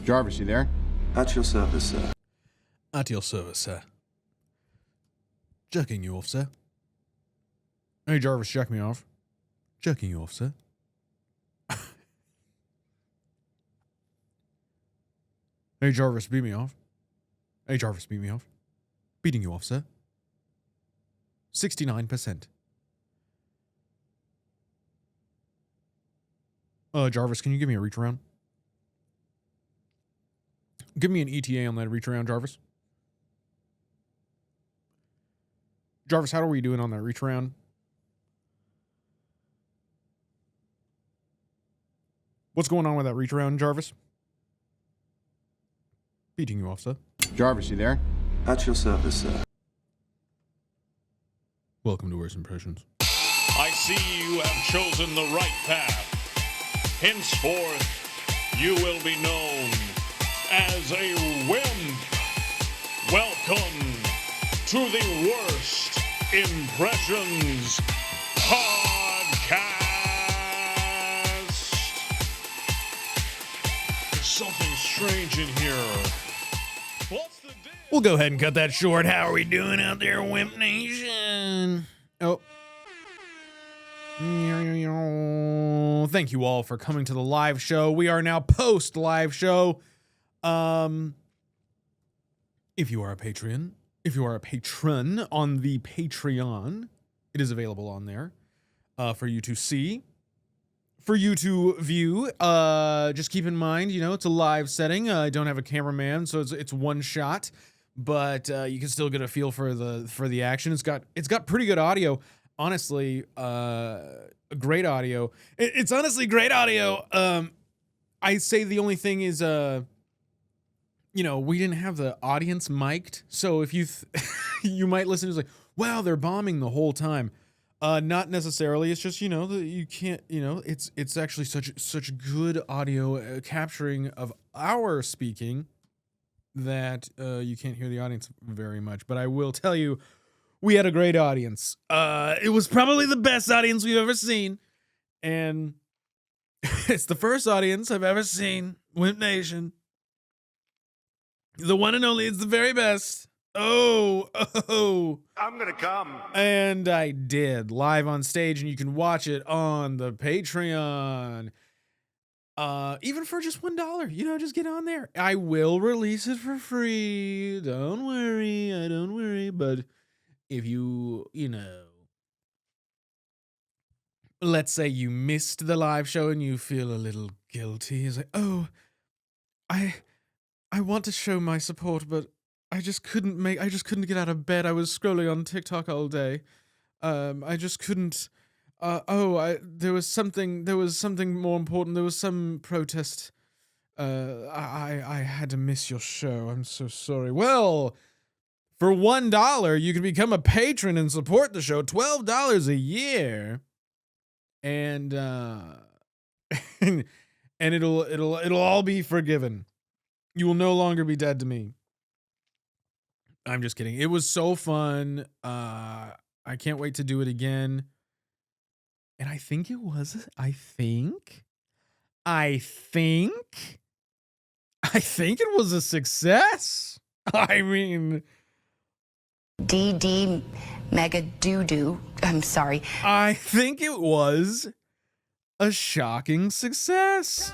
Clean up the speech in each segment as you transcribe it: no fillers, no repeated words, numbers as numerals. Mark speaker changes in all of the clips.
Speaker 1: Jarvis, you there?
Speaker 2: At your service, sir.
Speaker 3: At your service, sir. Jerking you off, sir. Hey, Jarvis, jack me off. Jerking you off, sir. Hey, Jarvis, beat me off. Hey, Jarvis, beat me off. Beating you off, sir. 69%. Jarvis, can you give me a reach around? Give me an ETA on that reach around, Jarvis. Jarvis, how are we doing on that reach around? What's going on with that reach around, Jarvis? Beating you off, sir.
Speaker 1: Jarvis, you there?
Speaker 2: At your service, sir.
Speaker 3: Welcome to Worst Impressions.
Speaker 4: I see you have chosen the right path. Henceforth, you will be known as a WIMP. Welcome to the Worst Impressions Podcast. There's something strange in here. What's the deal?
Speaker 3: We'll go ahead and cut that short. How are we doing out there, WIMP Nation? Oh. Thank you all for coming to the live show. We are now post live show. If you are a patron on the Patreon, it is available on there for you to see, for you to view. Just keep in mind, it's a live setting. I don't have a cameraman, so it's one shot, but you can still get a feel for the action. It's got pretty good audio. Honestly, great audio. It's honestly great audio. I say the only thing is, we didn't have the audience mic'd. So if you you might listen to like, wow, they're bombing the whole time. Not necessarily. It's just, that you can't, it's actually such good audio capturing of our speaking that you can't hear the audience very much. But I will tell you, we had a great audience. It was probably the best audience we've ever seen. And it's the first audience I've ever seen. WIMP Nation. The one and only. It's the very best. Oh.
Speaker 4: I'm gonna come.
Speaker 3: And I did. Live on stage, and you can watch it on the Patreon. Even for just $1, just get on there. I will release it for free. Don't worry. But if let's say you missed the live show and you feel a little guilty, it's like, oh, I want to show my support, but I just couldn't get out of bed. I was scrolling on TikTok all day. I just couldn't. There was something more important. There was some protest. I had to miss your show. I'm so sorry. Well, for $1, you can become a patron and support the show. $12 a year, and and it'll all be forgiven. You will no longer be dead to me. I'm just kidding. It was so fun. I can't wait to do it again. And I think it was a success. I mean,
Speaker 5: DD mega doo-doo. I'm sorry.
Speaker 3: I think it was a shocking success.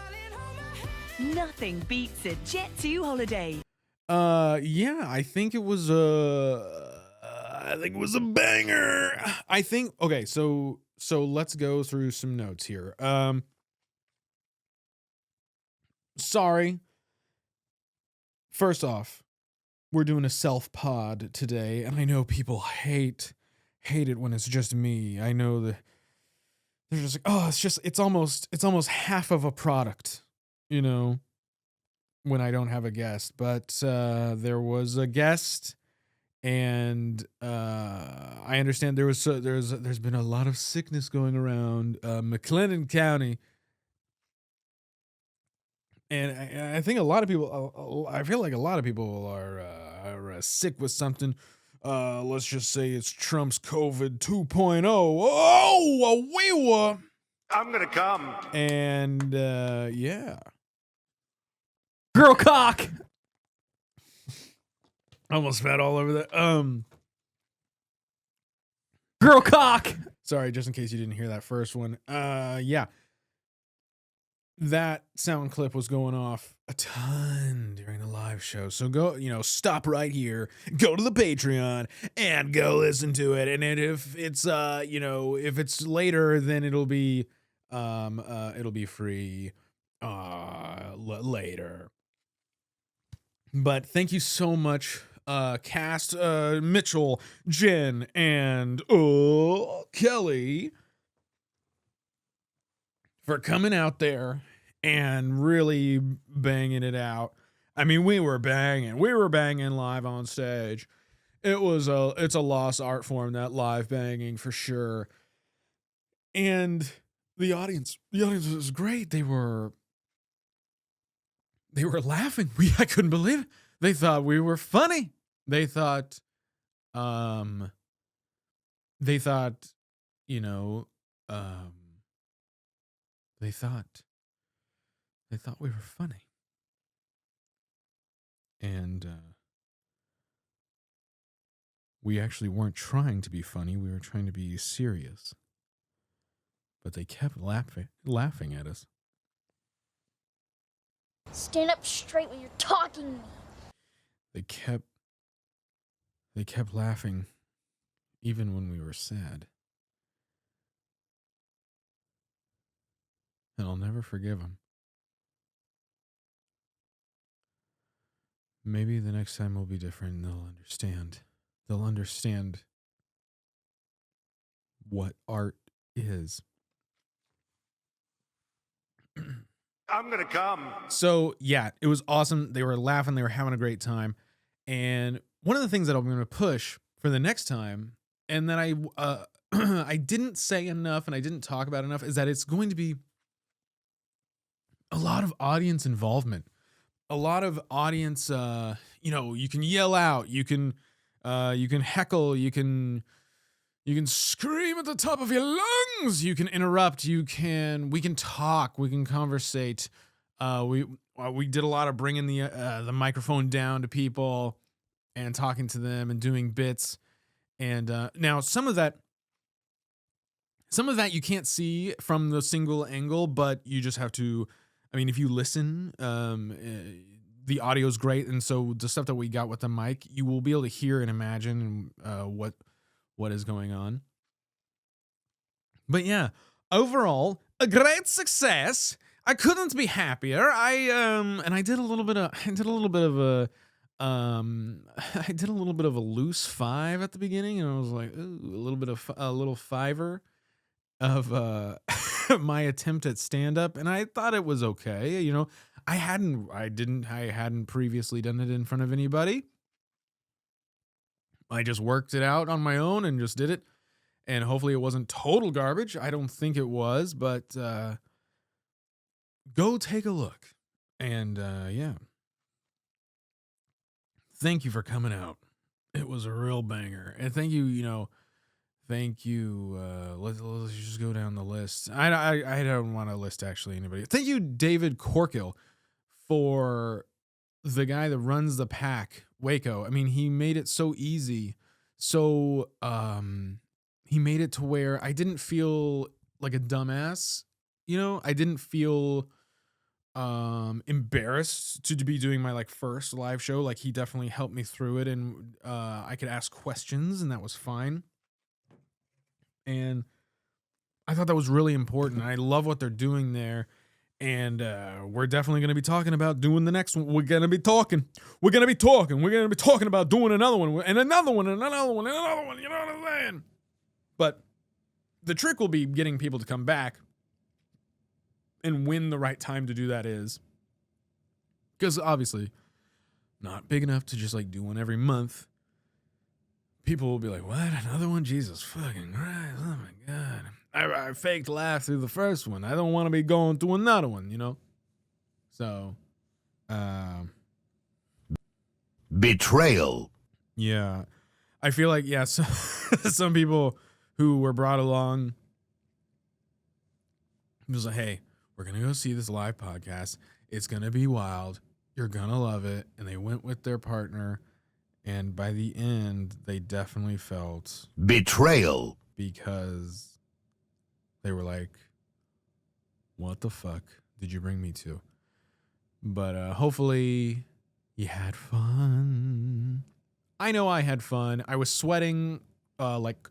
Speaker 6: Nothing beats a Jet2 holiday.
Speaker 3: Yeah, I think it was a banger. Okay, so let's go through some notes here. Sorry. First off, we're doing a self-pod today, and I know people hate it when it's just me. I know that they're just like, oh, it's almost half of a product, when I don't have a guest. But there was a guest, and I understand there's been a lot of sickness going around McLennan County. And I think a lot of people, I feel like a lot of people are sick with something. Let's just say it's Trump's COVID 2.0. Oh, we were.
Speaker 4: I'm gonna come.
Speaker 3: And yeah. Girl cock. Almost spat all over that. Girl cock. Sorry, just in case you didn't hear that first one. Yeah. That sound clip was going off a ton during the live show. So go, stop right here, go to the Patreon and go listen to it. And if it's if it's later, then it'll be free later. But thank you so much, cast, Mitchell, Jen, and Kelly, for coming out there and really banging it out. I mean, we were banging live on stage. It's a lost art form, that live banging, for sure. And the audience was great. They were laughing. I couldn't believe it. They thought we were funny. They thought they thought we were funny. And we actually weren't trying to be funny. We were trying to be serious. But they kept laughing at us.
Speaker 1: Stand up straight when you're talking to me.
Speaker 3: They kept laughing even when we were sad. And I'll never forgive them. Maybe the next time will be different and they'll understand. They'll understand what art is.
Speaker 7: I'm gonna come.
Speaker 3: So yeah, it was awesome. They were laughing. They were having a great time. And one of the things that I'm going to push for the next time, and that I didn't say enough and I didn't talk about enough, is that it's going to be a lot of audience involvement. A lot of audience, you can yell out, you can heckle, you can scream at the top of your lungs, you can interrupt, we can talk, we can conversate. We did a lot of bringing the microphone down to people and talking to them and doing bits. And now some of that you can't see from the single angle, but you just have to. I mean, if you listen, the audio is great, and so the stuff that we got with the mic, you will be able to hear and imagine what is going on. But yeah, overall, a great success. I couldn't be happier. I did a little bit of a loose 5 at the beginning, and I was like, ooh, a little fiver of my attempt at stand up, and I thought it was okay. I hadn't previously done it in front of anybody. I just worked it out on my own and just did it, and hopefully it wasn't total garbage. I don't think it was, but go take a look. And yeah, thank you for coming out. It was a real banger, and thank you. Thank you. Let's just go down the list. I don't want to list actually anybody. Thank you, David Corkill, for the guy that runs the pack, Waco. I mean, he made it so easy. So he made it to where I didn't feel like a dumbass. I didn't feel embarrassed to be doing my first live show. Like, he definitely helped me through it, and I could ask questions, and that was fine. And I thought that was really important. I love what they're doing there. And we're definitely going to be talking about doing the next one. We're going to be talking about doing another one and another one and another one and another one. You know what I'm saying? But the trick will be getting people to come back and when the right time to do that is. Because obviously, not big enough to just do one every month. People will be like, what? Another one? Jesus fucking Christ. Oh my God. I faked laugh through the first one. I don't want to be going through another one, So,
Speaker 7: Betrayal.
Speaker 3: Yeah. I feel like, yeah, so, some people who were brought along, it was like, hey, we're going to go see this live podcast. It's going to be wild. You're gonna love it. And they went with their partner, and by the end, they definitely felt
Speaker 8: betrayal
Speaker 3: because they were like, what the fuck did you bring me to? But hopefully you had fun. I know I had fun. I was sweating like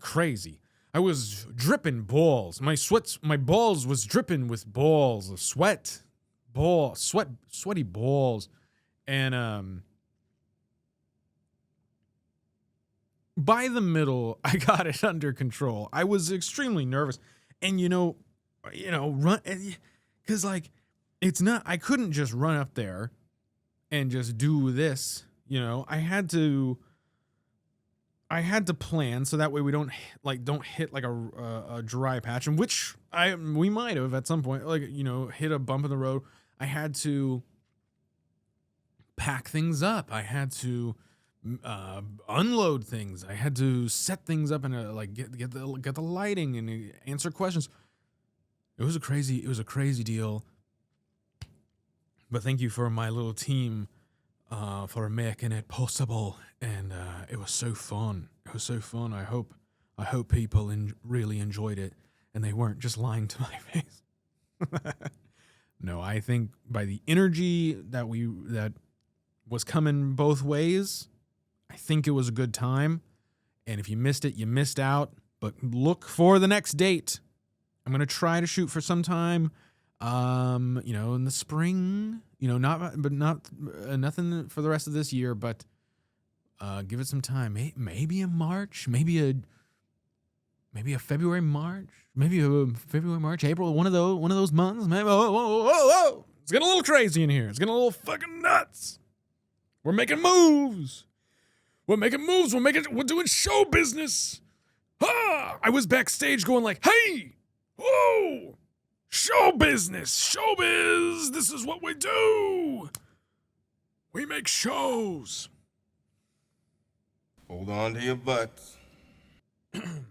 Speaker 3: crazy. I was dripping balls. My balls was dripping with balls of sweaty balls. And by the middle, I got it under control. I was extremely nervous. And run, cuz like it's not, I couldn't just run up there and just do this, I had to plan so that way we don't hit like a dry patch, and which we might have at some point, hit a bump in the road. I had to pack things up. I had to unload things. I had to set things up and get the lighting and answer questions. It was a crazy deal. But thank you for my little team for making it possible, and it was so fun. I hope people really enjoyed it, and they weren't just lying to my face. No, I think by the energy that was coming both ways, I think it was a good time. And if you missed it, you missed out. But look for the next date. I'm gonna try to shoot for some time, in the spring. Nothing for the rest of this year, but give it some time. Maybe a March, maybe a February, March, April. One of those months. Maybe. Whoa! It's getting a little crazy in here. It's getting a little fucking nuts. We're making moves. We're doing show business. I was backstage going like, hey, whoa. Show business, showbiz, this is what we do. We make shows.
Speaker 2: Hold on to your butts.
Speaker 9: And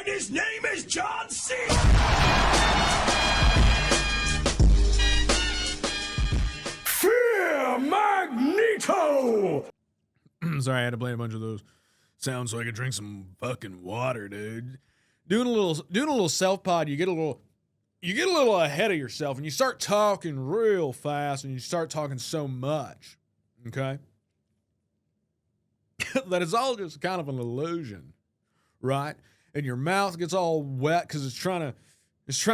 Speaker 9: his name is John C. Fear Magneto.
Speaker 3: Sorry, I had to play a bunch of those sounds so I could drink some fucking water, dude. Doing a little self pod, you get a little ahead of yourself, and you start talking real fast, and you start talking so much, okay? That it's all just kind of an illusion, right? And your mouth gets all wet because it's trying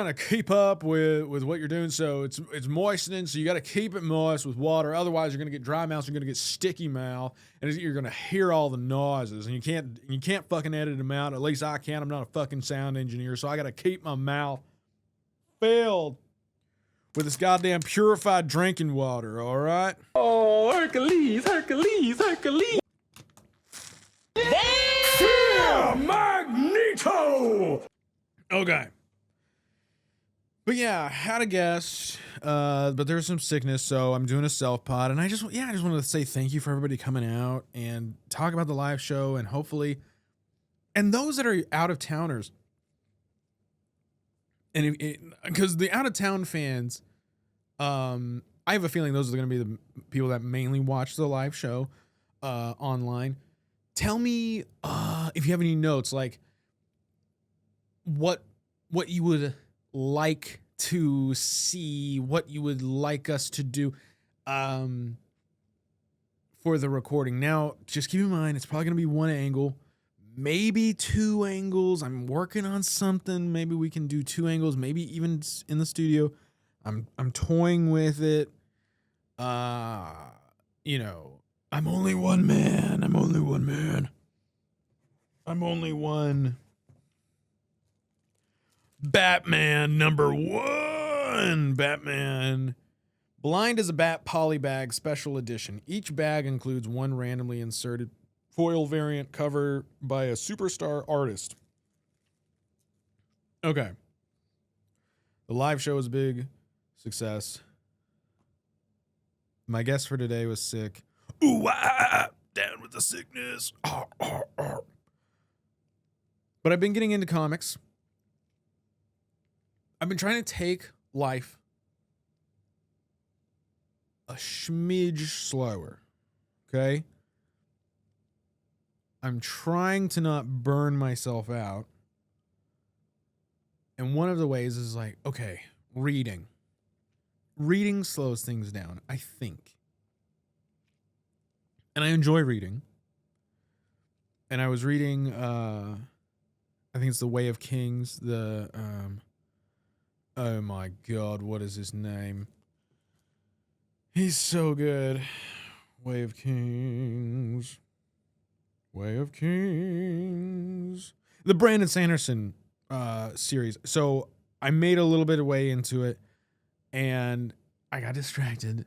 Speaker 3: to keep up with what you're doing. So it's moistening. So you got to keep it moist with water. Otherwise, you're gonna get dry mouth. So you're gonna get sticky mouth, and you're gonna hear all the noises. And you can't fucking edit them out. At least I can't. I'm not a fucking sound engineer, so I got to keep my mouth filled with this goddamn purified drinking water. All right.
Speaker 9: Oh, Hercules. Fear Magneto.
Speaker 3: Okay. But yeah, had a guest, but there's some sickness, so I'm doing a self pod, and I just wanted to say thank you for everybody coming out and talk about the live show, and hopefully, and those that are out of towners, and because the out of town fans, I have a feeling those are going to be the people that mainly watch the live show online. Tell me if you have any notes, like what you would like to see, what you would like us to do for the recording. Now, just keep in mind, it's probably going to be one angle, maybe two angles. I'm working on something. Maybe we can do two angles, maybe even in the studio. I'm toying with it. I'm only one man. I'm only one Batman #1. Batman. Blind as a Bat Polybag Special Edition. Each bag includes one randomly inserted foil variant cover by a superstar artist. Okay. The live show was a big success. My guest for today was sick. Ooh, down with the sickness. But I've been getting into comics. I've been trying to take life a smidge slower. Okay? I'm trying to not burn myself out. And one of the ways is like, okay, reading. Reading slows things down, I think. And I enjoy reading. And I was reading, I think it's The Way of Kings, oh my God, what is his name? He's so good. Way of Kings. Way of Kings. The Brandon Sanderson series. So I made a little bit of way into it and I got distracted.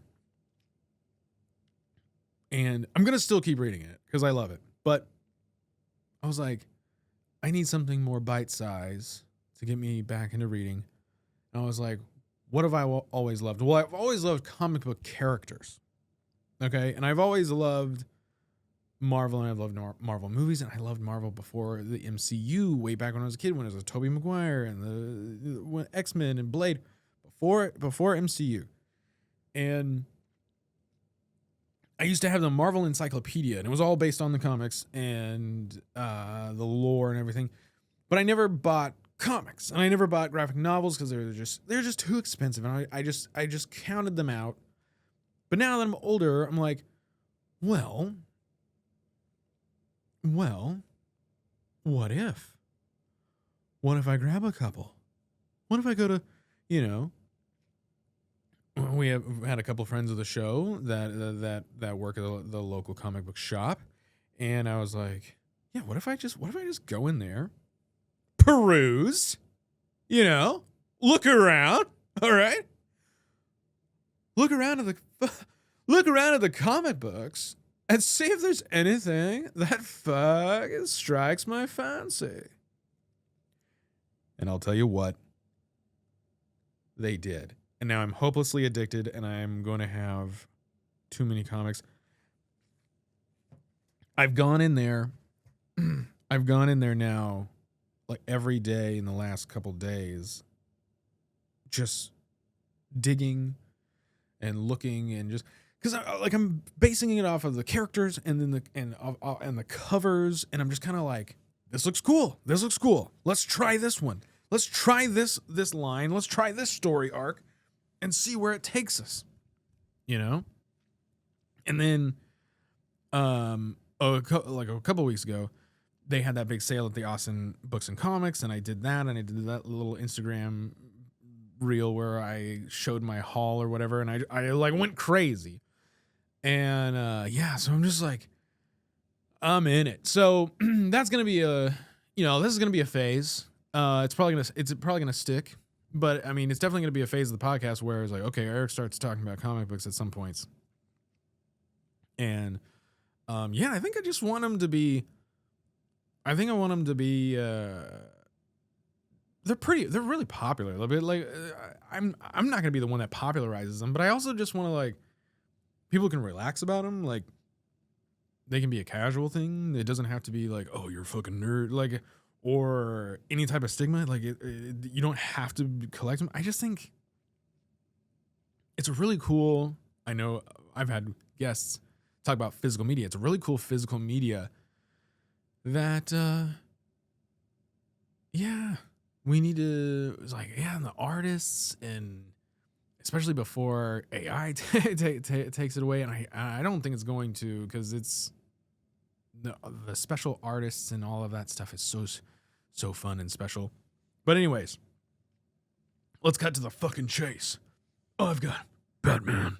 Speaker 3: And I'm going to still keep reading it because I love it. But I was like, I need something more bite size to get me back into reading. And I was like, what have I always loved? Well, I've always loved comic book characters. Okay. And I've always loved Marvel, and I've loved Marvel movies, and I loved Marvel before the MCU, way back when I was a kid, when it was Tobey Maguire and the X-Men and Blade, before MCU. And I used to have the Marvel Encyclopedia, and it was all based on the comics and the lore and everything. But I never bought comics, and I never bought graphic novels because they're just too expensive, and I just counted them out. But now that I'm older, I'm like, well, what if? What if I grab a couple? What if I go to, we have had a couple friends of the show that work at the local comic book shop, and I was like, yeah, what if I just go in there, peruse, look around, all right, look around at the comic books and see if there's anything that fucking strikes my fancy. And I'll tell you what, they did. And now I'm hopelessly addicted, and I'm going to have too many comics. I've gone in there now, like every day in the last couple days, just digging and looking and just because I'm basing it off of the characters and then the covers, and I'm just kind of like, this looks cool. Let's try this one. Let's try this line. Let's try this story arc and see where it takes us. And then a couple weeks ago, they had that big sale at the Austin Books and Comics, and I did that, and I did that little Instagram reel where I showed my haul or whatever, and I like went crazy. And so I'm just like, I'm in it. So that's gonna be this is gonna be a phase. It's probably gonna stick, but I mean, it's definitely gonna be a phase of the podcast where it's like, okay, Eric starts talking about comic books at some points, and I think I just want them to be. I think I want them to be. They're really popular. A little bit like I'm not gonna be the one that popularizes them, but I also just want to like. People can relax about them, like they can be a casual thing. It doesn't have to be like, oh, you're a fucking nerd, like, or any type of stigma. Like you don't have to collect them. I just think it's a really cool. I know I've had guests talk about physical media. It's a really cool physical media that, we need to. It's like, and the artists and. Especially before AI takes it away, and I don't think it's going to, because it's the special artists and all of that stuff is so fun and special. But anyways, let's cut to the fucking chase. Oh, I've got Batman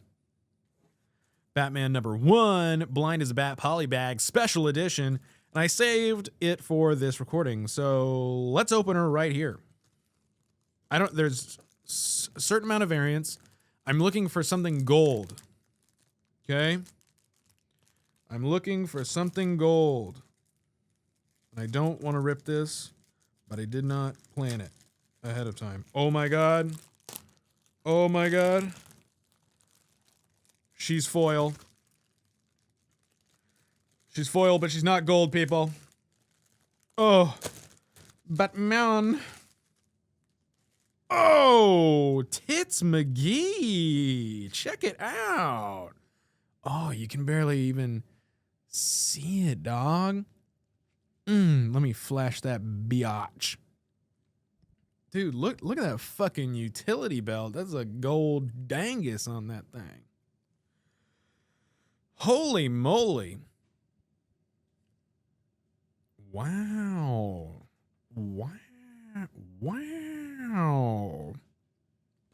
Speaker 3: #1, Blind as a Bat Polybag Special Edition, and I saved it for this recording, so let's open her right here. There's a certain amount of variants. I'm looking for something gold. Okay? I'm looking for something gold. And I don't want to rip this, but I did not plan it ahead of time. Oh my god. Oh my god. She's foil. She's foil, but she's not gold, people. Oh. Batman. Oh, Tits McGee. Check it out. Oh, you can barely even see it, dog. Let me flash that biatch. Dude, look at that fucking utility belt. That's a gold dangus on that thing. Holy moly. Wow. Wow.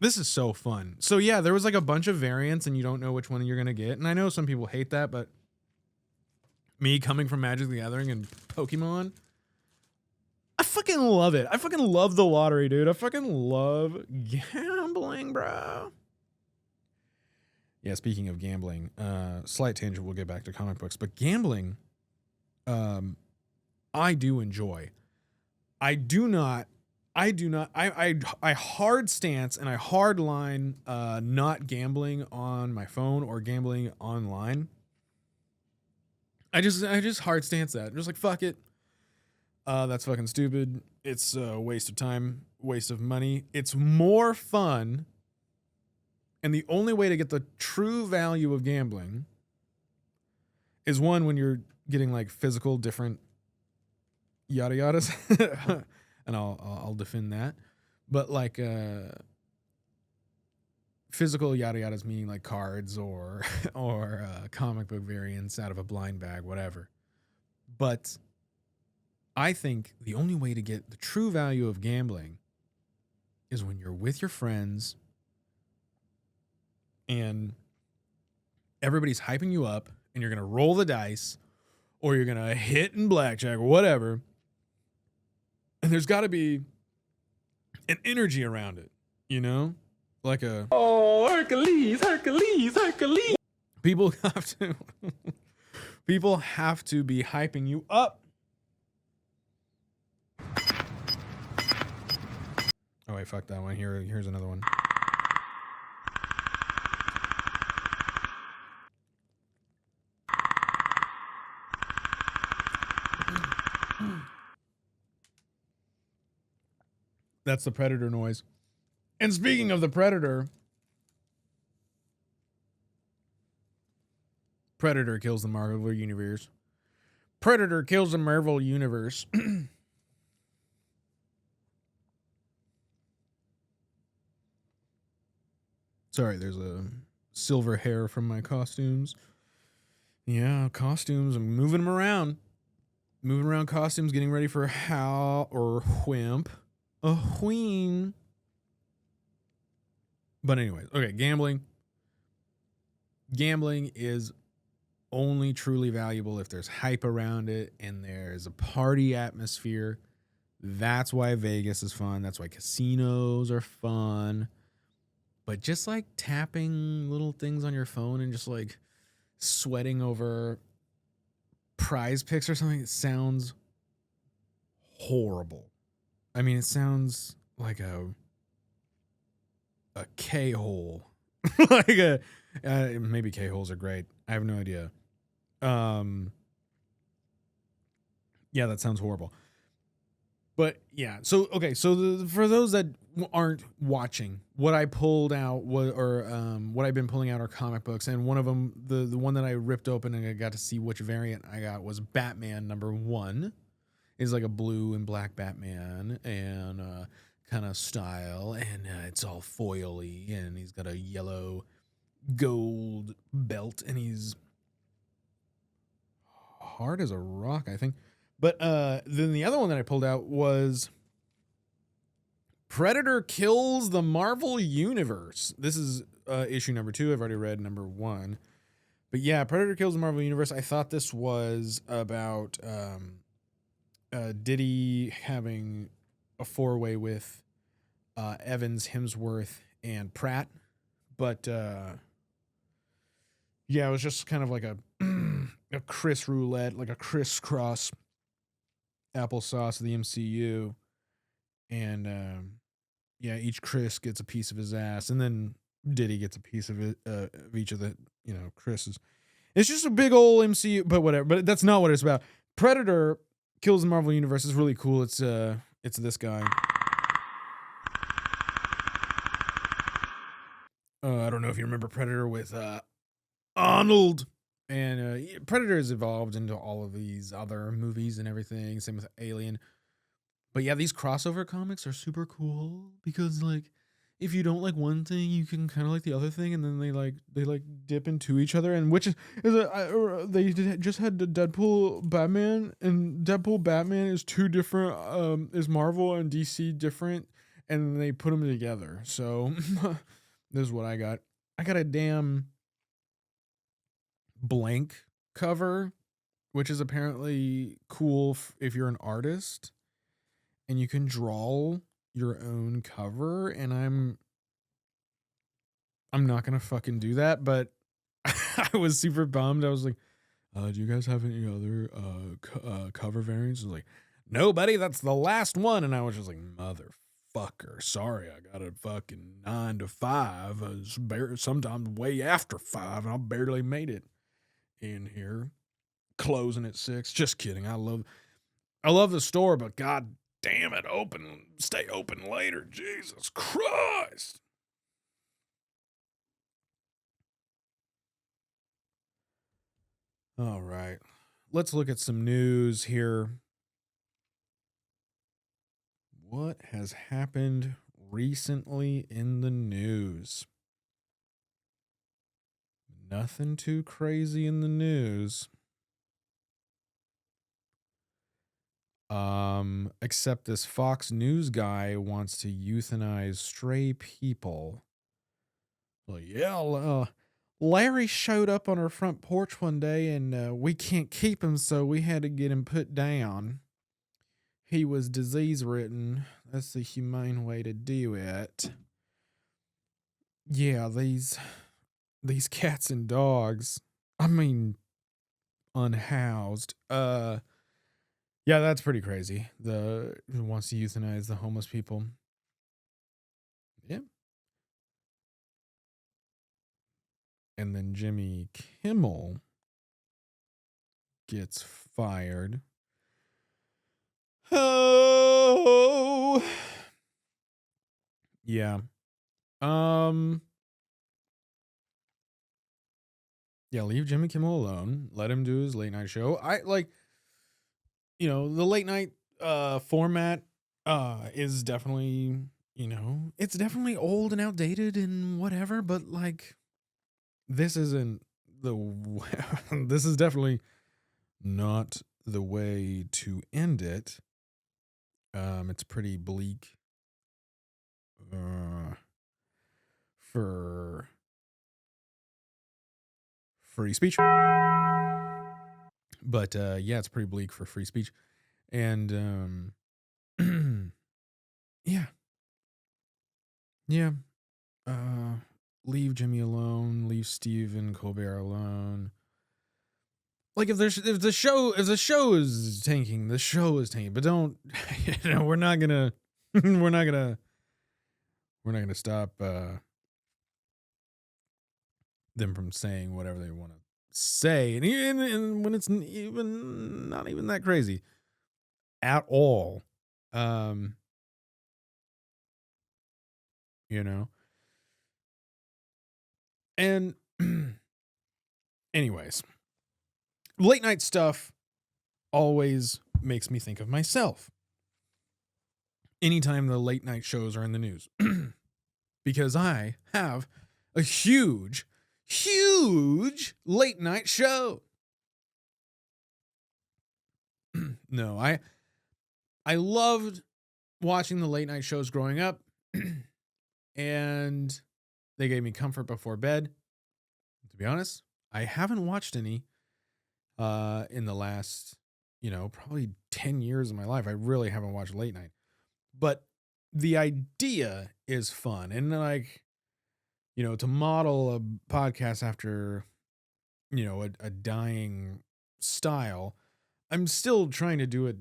Speaker 3: This is so fun. So yeah, there was like a bunch of variants and you don't know which one you're going to get. And I know some people hate that, but me coming from Magic the Gathering and Pokemon, I fucking love it. I fucking love the lottery, dude. I fucking love gambling, bro. Yeah, speaking of gambling, slight tangent, we'll get back to comic books, but gambling, I do enjoy. I hard stance and I hard line not gambling on my phone or gambling online. I just hard stance that. I'm just like, fuck it. That's fucking stupid. It's a waste of time, waste of money. It's more fun. And the only way to get the true value of gambling is one, when you're getting like physical different yada yadas. And I'll defend that. But like physical yada yadas meaning like cards or comic book variants out of a blind bag, whatever. But I think the only way to get the true value of gambling is when you're with your friends and everybody's hyping you up and you're going to roll the dice or you're going to hit in blackjack or whatever. And there's got to be an energy around it, you know? Like a...
Speaker 9: Oh, Hercules, Hercules, Hercules.
Speaker 3: People have to be hyping you up. Oh, wait, fuck that one. Here's another one. That's the Predator noise. And speaking of the Predator, Predator kills the Marvel Universe. Predator kills the Marvel Universe. Sorry, there's a silver hair from my costumes. Yeah, costumes. I'm moving them around. Moving around costumes, getting ready for Hal or WIMP. A wheen. But anyways, okay, gambling. Gambling is only truly valuable if there's hype around it and there's a party atmosphere. That's why Vegas is fun. That's why casinos are fun. But just like tapping little things on your phone and just like sweating over prize picks or something, it sounds horrible. I mean, it sounds like a K-hole. Like a maybe K-holes are great. I have no idea. Yeah, that sounds horrible. But yeah, so okay, so for those that aren't watching, what I pulled out was, what I've been pulling out are comic books, and one of them, the one that I ripped open and I got to see which variant I got was Batman #1. Is like a blue and black Batman and kind of style, and it's all foily, and he's got a yellow gold belt, and he's hard as a rock, I think. But then the other one that I pulled out was Predator Kills the Marvel Universe. This is issue #2. I've already read #1. But yeah, Predator Kills the Marvel Universe. I thought this was about Diddy having a four-way with Evans, Hemsworth, and Pratt. But yeah, it was just kind of like a Chris roulette, like a crisscross applesauce of the MCU. And yeah, each Chris gets a piece of his ass, and then Diddy gets a piece of it, of each of the, Chris's. It's just a big old MCU, but whatever. But that's not what it's about. Predator Kills the Marvel Universe is really cool. It's this guy. I don't know if you remember Predator with Arnold. And Predator has evolved into all of these other movies and everything. Same with Alien. But yeah, these crossover comics are super cool because like if you don't like one thing, you can kind of like the other thing, and then they like dip into each other. And which just had the Deadpool Batman, and Deadpool Batman is two different is Marvel and DC different, and they put them together. So this is what I got. I got a damn blank cover, which is apparently cool if you're an artist and you can draw your own cover. And I'm not gonna fucking do that, but I was super bummed. I was like, do you guys have any other cover variants? I was like, no, buddy, that's the last one. And I was just like, motherfucker, sorry, I got a fucking 9 to 5. Sometimes way after 5, and I barely made it in here. Closing at 6. Just kidding. I love the store, but god damn it, stay open later. Jesus Christ. All right. Let's look at some news here. What has happened recently in the news? Nothing too crazy in the news. Except this Fox News guy wants to euthanize stray people. Well, yeah, Larry showed up on our front porch one day, and we can't keep him, so we had to get him put down. He was disease-ridden. That's the humane way to do it. Yeah, these cats and dogs. I mean, unhoused. Yeah, that's pretty crazy. Who wants to euthanize the homeless people? Yeah. And then Jimmy Kimmel gets fired. Oh. Yeah. Yeah, leave Jimmy Kimmel alone. Let him do his late night show. I like, the late night format is definitely, it's definitely old and outdated and whatever, but like this isn't this is definitely not the way to end it. It's pretty bleak for free speech. But yeah, it's pretty bleak for free speech. And yeah. Yeah. Leave Jimmy alone, leave Stephen Colbert alone. Like if the show is tanking, the show is tanking. But don't we're not gonna stop them from saying whatever they want to say, and when it's even not even that crazy at all. And anyways, late night stuff always makes me think of myself anytime the late night shows are in the news. Because I have a huge late night show. No, I loved watching the late night shows growing up, and they gave me comfort before bed. To be honest, I haven't watched any in the last, probably 10 years of my life. I really haven't watched late night. But the idea is fun. And like, to model a podcast after, a dying style, I'm still trying to do it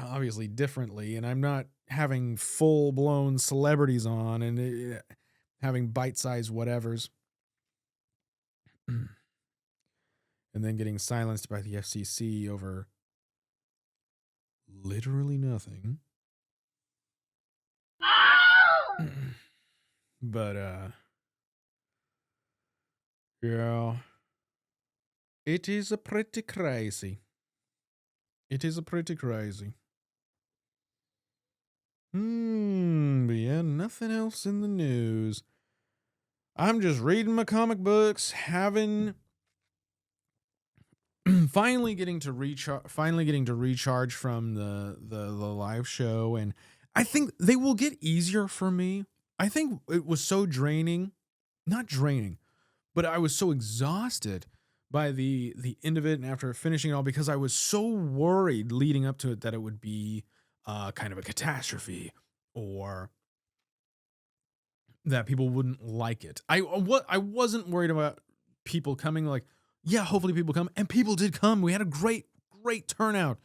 Speaker 3: obviously differently. And I'm not having full blown celebrities on and having bite-sized whatevers. And then getting silenced by the FCC over literally nothing. But Yeah. It is a pretty crazy. It is a pretty crazy. But yeah, nothing else in the news. I'm just reading my comic books, finally getting to recharge from the live show, and I think they will get easier for me. I think it was so draining, not draining, but I was so exhausted by the end of it and after finishing it all, because I was so worried leading up to it that it would be kind of a catastrophe, or that people wouldn't like it. I wasn't worried about people coming. Like, yeah, hopefully people come, and people did come. We had a great turnout.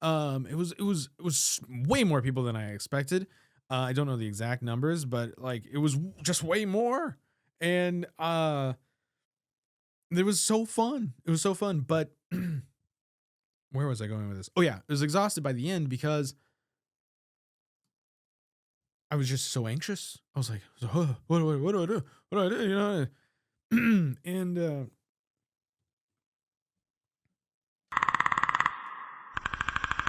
Speaker 3: It was way more people than I expected. I don't know the exact numbers, but like it was just way more, and it was so fun. It was so fun. But where was I going with this? Oh yeah, I was exhausted by the end because I was just so anxious. I was like, oh, what do I do? What do I do? You know, and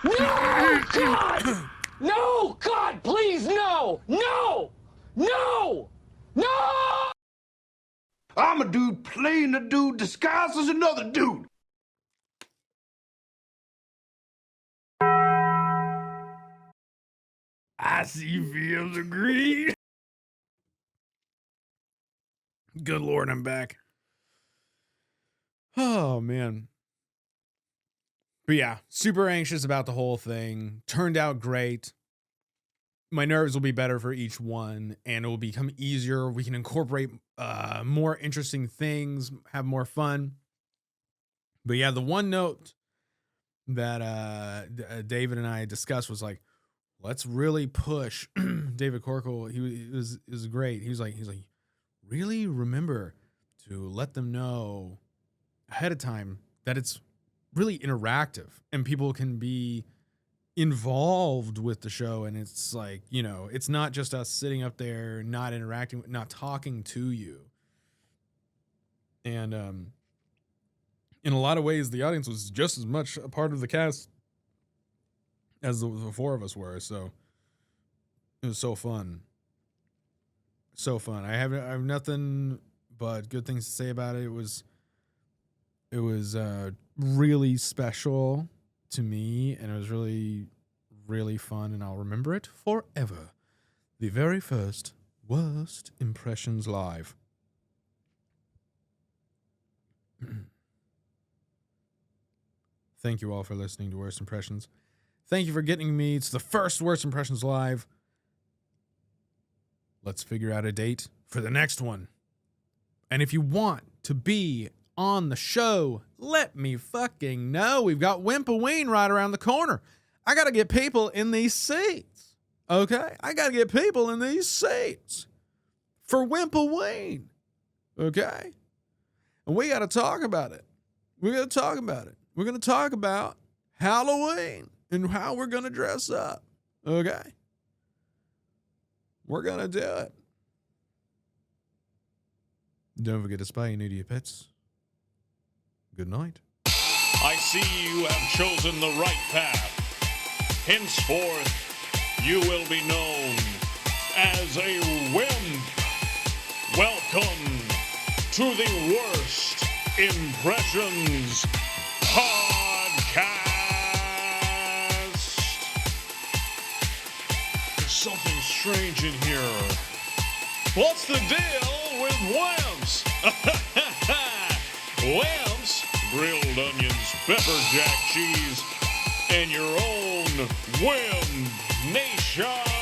Speaker 9: No, God! No, God, please, no! No! No! No!
Speaker 7: I'm a dude playing a dude disguised as another dude.
Speaker 3: I see fields of green. Good Lord, I'm back. Oh man. But yeah, super anxious about the whole thing. Turned out great. My nerves will be better for each one, and it will become easier. We can incorporate more interesting things, have more fun. But yeah, the one note that David and I discussed was like, let's really push David Corkle. He was great. He's like, really remember to let them know ahead of time that it's really interactive and people can be involved with the show. And it's like, you know, it's not just us sitting up there, not interacting, not talking to you. And in a lot of ways, the audience was just as much a part of the cast as the four of us were. So it was so fun. So fun. I have nothing but good things to say about it. It was really special to me, and it was really, really fun, and I'll remember it forever. The very first Worst Impressions Live. Thank you all for listening to Worst Impressions. Thank you for getting me. It's the first Worst Impressions Live. Let's figure out a date for the next one. And if you want to be on the show, let me fucking know. We've got Wimpaween right around the corner. I got to get people in these seats. Okay? I got to get people in these seats for Wimpaween. Okay? And we got to talk about it. We're going to talk about it. We're going to talk about Halloween and how we're going to dress up. Okay? We're going to do it. Don't forget to spay new to your pets. Good night.
Speaker 4: I see you have chosen the right path. Henceforth, you will be known as a WIMP. Welcome to the Worst Impressions Podcast. There's something strange in here. What's the deal with WIMPs? WIMPs, grilled onions, pepper jack cheese, and your own WIMP Nation.